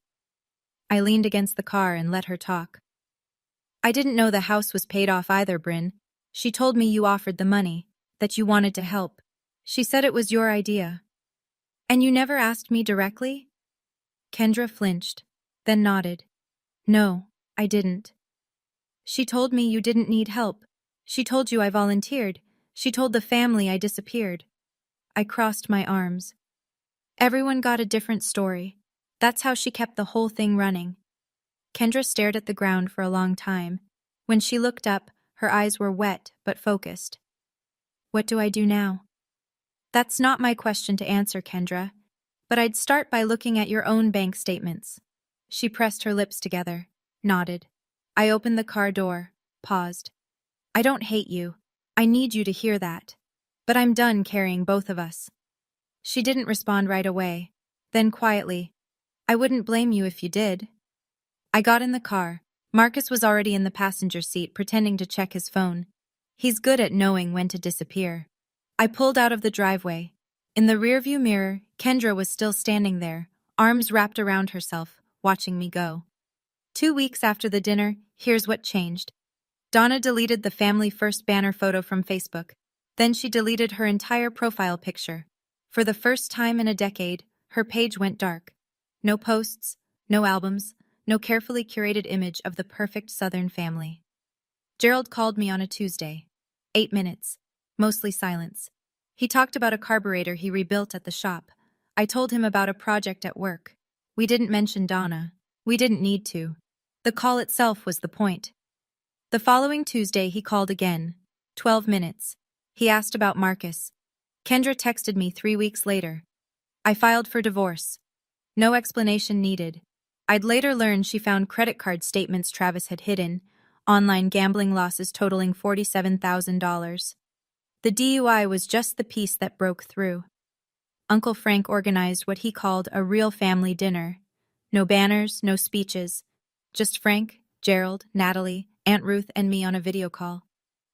I leaned against the car and let her talk. "I didn't know the house was paid off either, Bryn. She told me you offered the money, that you wanted to help. She said it was your idea." "And you never asked me directly?" Kendra flinched, then nodded. "No, I didn't." "She told me you didn't need help. She told you I volunteered. She told the family I disappeared." I crossed my arms. Everyone got a different story. That's how she kept the whole thing running. Kendra stared at the ground for a long time. When she looked up, her eyes were wet but focused. "What do I do now?" "That's not my question to answer, Kendra. But I'd start by looking at your own bank statements." She pressed her lips together, nodded. I opened the car door, paused. "I don't hate you. I need you to hear that. But I'm done carrying both of us. She didn't respond right away. Then quietly, I wouldn't blame you if you did. I got in the car. Marcus was already in the passenger seat pretending to check his phone. He's good at knowing when to disappear. I pulled out of the driveway. In the rearview mirror, Kendra was still standing there, arms wrapped around herself, watching me go. 2 weeks after the dinner, here's what changed. Donna deleted the family first banner photo from Facebook. Then she deleted her entire profile picture. For the first time in a decade, her page went dark. No posts, no albums, no carefully curated image of the perfect Southern family. Gerald called me on a Tuesday. 8 minutes. Mostly silence. He talked about a carburetor he rebuilt at the shop. I told him about a project at work. We didn't mention Donna. We didn't need to. The call itself was the point. The following Tuesday he called again. 12 minutes. He asked about Marcus. Kendra texted me 3 weeks later. I filed for divorce. No explanation needed. I'd later learn she found credit card statements Travis had hidden, online gambling losses totaling $47,000. The DUI was just the piece that broke through. Uncle Frank organized what he called a real family dinner. No banners, no speeches. Just Frank, Gerald, Natalie, Aunt Ruth, and me on a video call.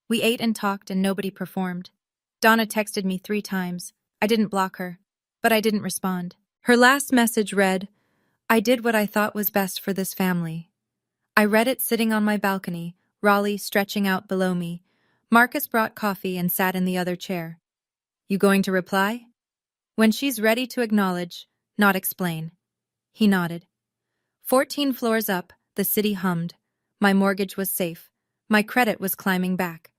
We ate and talked and nobody performed. Donna texted me 3 times. I didn't block her, but I didn't respond. Her last message read, I did what I thought was best for this family. I read it sitting on my balcony, Raleigh stretching out below me. Marcus brought coffee and sat in the other chair. You going to reply? When she's ready to acknowledge, not explain. He nodded. 14 floors up, the city hummed. My mortgage was safe. My credit was climbing back.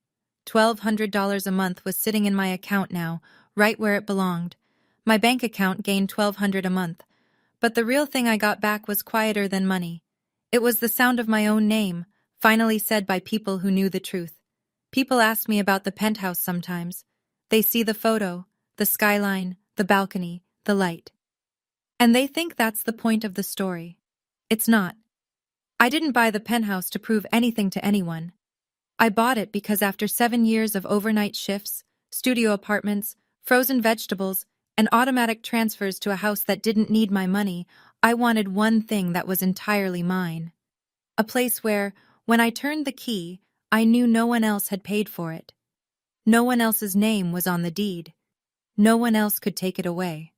$1,200 a month was sitting in my account now, right where it belonged. My bank account gained $1,200 a month. But the real thing I got back was quieter than money. It was the sound of my own name, finally said by people who knew the truth. People ask me about the penthouse sometimes. They see the photo, the skyline, the balcony, the light. And they think that's the point of the story. It's not. I didn't buy the penthouse to prove anything to anyone. I bought it because after 7 years of overnight shifts, studio apartments, frozen vegetables, and automatic transfers to a house that didn't need my money, I wanted one thing that was entirely mine. A place where, when I turned the key, I knew no one else had paid for it. No one else's name was on the deed. No one else could take it away.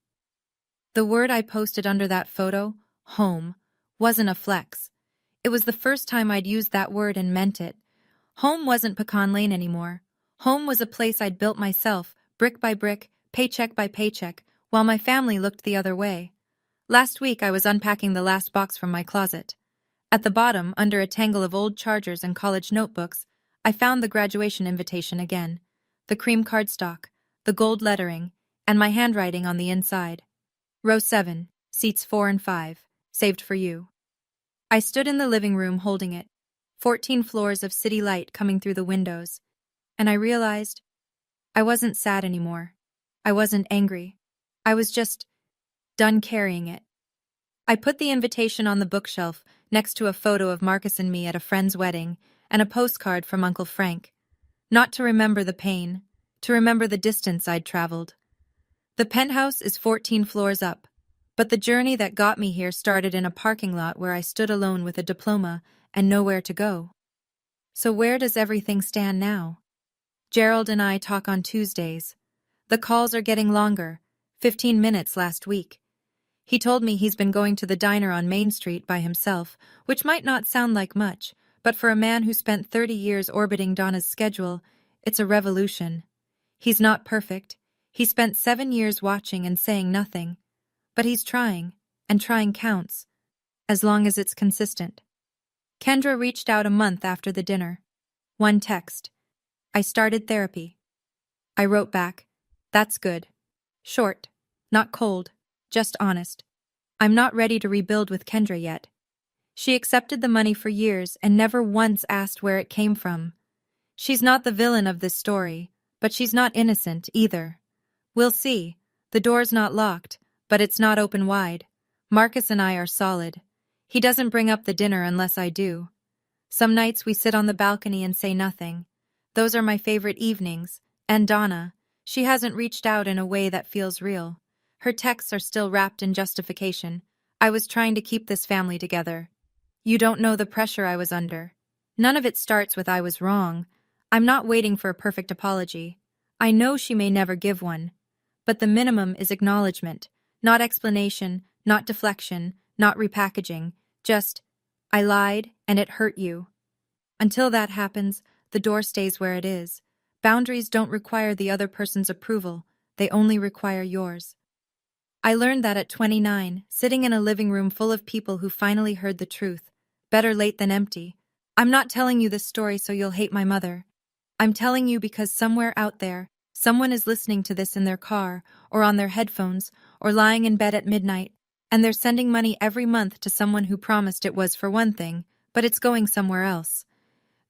The word I posted under that photo, home, wasn't a flex. It was the first time I'd used that word and meant it. Home wasn't Pecan Lane anymore. Home was a place I'd built myself, brick by brick, paycheck by paycheck, while my family looked the other way. Last week I was unpacking the last box from my closet. At the bottom, under a tangle of old chargers and college notebooks, I found the graduation invitation again. The cream cardstock, the gold lettering, and my handwriting on the inside. Row 7, seats 4 and 5, saved for you. I stood in the living room holding it, 14 floors of city light coming through the windows, and I realized I wasn't sad anymore. I wasn't angry. I was just done carrying it. I put the invitation on the bookshelf next to a photo of Marcus and me at a friend's wedding and a postcard from Uncle Frank. Not to remember the pain, to remember the distance I'd traveled. The penthouse is 14 floors up, but the journey that got me here started in a parking lot where I stood alone with a diploma and nowhere to go. So where does everything stand now? Gerald and I talk on Tuesdays. The calls are getting longer, 15 minutes last week. He told me he's been going to the diner on Main Street by himself, which might not sound like much, but for a man who spent 30 years orbiting Donna's schedule, it's a revolution. He's not perfect. He spent 7 years watching and saying nothing. But he's trying, and trying counts, as long as it's consistent. Kendra reached out a month after the dinner. One text. I started therapy. I wrote back, that's good. Short, not cold, just honest. I'm not ready to rebuild with Kendra yet. She accepted the money for years and never once asked where it came from. She's not the villain of this story, but she's not innocent either. We'll see. The door's not locked, but it's not open wide. Marcus and I are solid. He doesn't bring up the dinner unless I do. Some nights we sit on the balcony and say nothing. Those are my favorite evenings. And Donna, She hasn't reached out in a way that feels real. Her texts are still wrapped in justification. I was trying to keep this family together. You don't know the pressure I was under. None of it starts with I was wrong. I'm not waiting for a perfect apology. I know she may never give one. But the minimum is acknowledgement, not explanation, not deflection, not repackaging, just, I lied and it hurt you. Until that happens, the door stays where it is. Boundaries don't require the other person's approval, they only require yours. I learned that at 29, sitting in a living room full of people who finally heard the truth. Better late than empty. I'm not telling you this story so you'll hate my mother. I'm telling you because somewhere out there, someone is listening to this in their car, or on their headphones, or lying in bed at midnight, and they're sending money every month to someone who promised it was for one thing, but it's going somewhere else.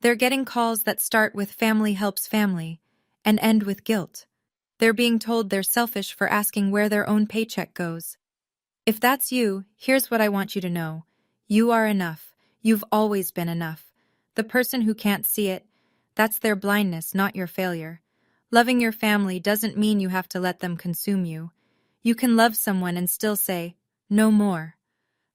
They're getting calls that start with family helps family, and end with guilt. They're being told they're selfish for asking where their own paycheck goes. If that's you, here's what I want you to know. You are enough. You've always been enough. The person who can't see it, that's their blindness, not your failure. Loving your family doesn't mean you have to let them consume you. You can love someone and still say, no more.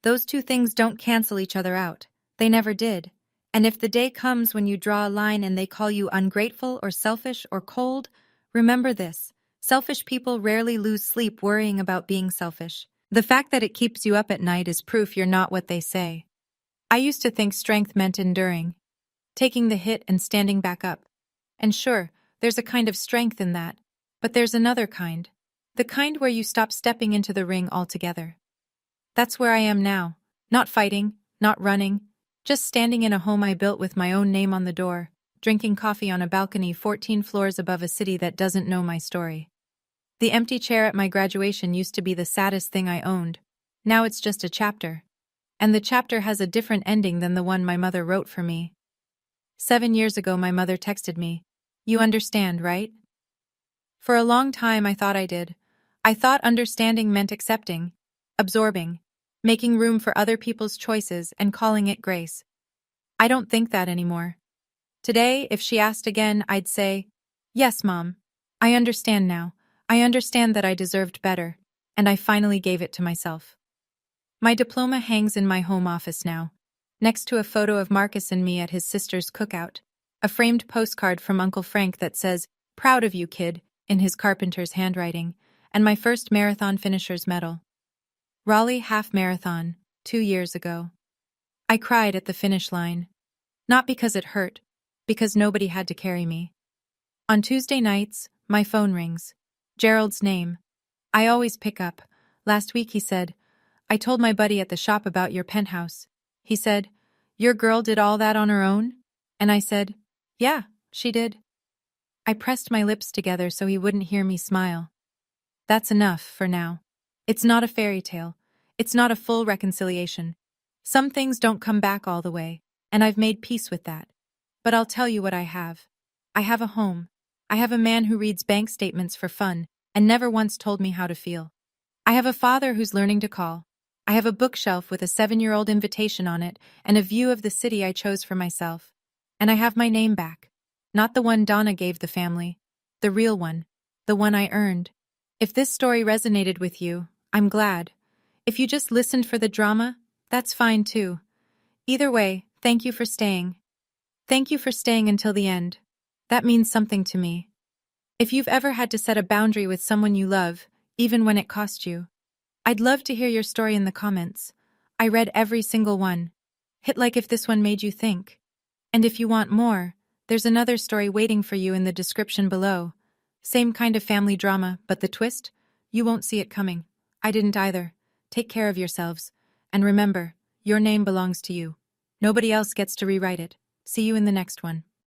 Those two things don't cancel each other out. They never did. And if the day comes when you draw a line and they call you ungrateful or selfish or cold, remember this. Selfish people rarely lose sleep worrying about being selfish. The fact that it keeps you up at night is proof you're not what they say. I used to think strength meant enduring, taking the hit and standing back up. And sure, there's a kind of strength in that, but there's another kind. The kind where you stop stepping into the ring altogether. That's where I am now. Not fighting, not running, just standing in a home I built with my own name on the door, drinking coffee on a balcony 14 floors above a city that doesn't know my story. The empty chair at my graduation used to be the saddest thing I owned. Now it's just a chapter. And the chapter has a different ending than the one my mother wrote for me. 7 years ago my mother texted me, "You understand, right?" For a long time I thought I did. I thought understanding meant accepting, absorbing, making room for other people's choices and calling it grace. I don't think that anymore. Today, if she asked again, I'd say, "Yes, Mom. I understand now. I understand that I deserved better, and I finally gave it to myself." My diploma hangs in my home office now, next to a photo of Marcus and me at his sister's cookout, a framed postcard from Uncle Frank that says, "Proud of you, kid," in his carpenter's handwriting, and my first marathon finisher's medal. Raleigh Half Marathon, 2 years ago. I cried at the finish line. Not because it hurt, because nobody had to carry me. On Tuesday nights, my phone rings. Gerald's name. I always pick up. Last week he said, "I told my buddy at the shop about your penthouse." He said, "Your girl did all that on her own?" And I said, "Yeah, she did." I pressed my lips together so he wouldn't hear me smile. That's enough for now. It's not a fairy tale. It's not a full reconciliation. Some things don't come back all the way, and I've made peace with that. But I'll tell you what I have. I have a home. I have a man who reads bank statements for fun and never once told me how to feel. I have a father who's learning to call. I have a bookshelf with a 7-year-old invitation on it and a view of the city I chose for myself. And I have my name back. Not the one Donna gave the family. The real one. The one I earned. If this story resonated with you, I'm glad. If you just listened for the drama, that's fine too. Either way, thank you for staying. Thank you for staying until the end. That means something to me. If you've ever had to set a boundary with someone you love, even when it cost you, I'd love to hear your story in the comments. I read every single one. Hit like if this one made you think. And if you want more, there's another story waiting for you in the description below. Same kind of family drama, but the twist? You won't see it coming. I didn't either. Take care of yourselves. And remember, your name belongs to you. Nobody else gets to rewrite it. See you in the next one.